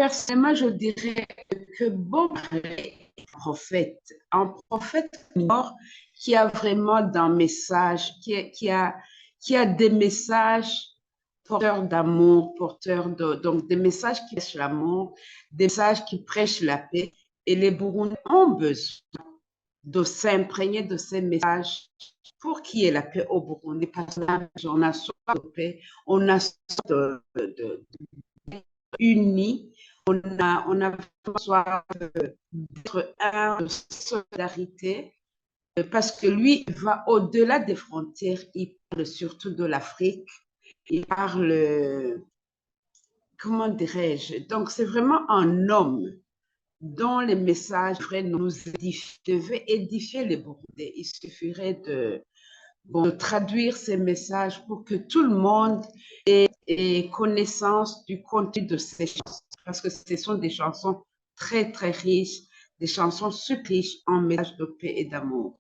personnellement, je dirais que Bob est un prophète mort qui a vraiment d'un message, qui a des messages porteurs d'amour, donc des messages qui prêchent l'amour, des messages qui prêchent la paix. Et les Burundais ont besoin de s'imprégner de ces messages pour qu'il y ait la paix au Burundi. Parce qu'on a soif de paix, on a soif unis, on a besoin d'être un, de solidarité, parce que lui va au-delà des frontières, il parle surtout de l'Afrique, il parle, comment dirais-je, donc c'est vraiment un homme dont les messages devraient nous édifier, devaient édifier les Burundais. Il suffirait de traduire ces messages pour que tout le monde ait connaissance du contenu de ces chansons, parce que ce sont des chansons très, très riches, des chansons super riches en messages de paix et d'amour.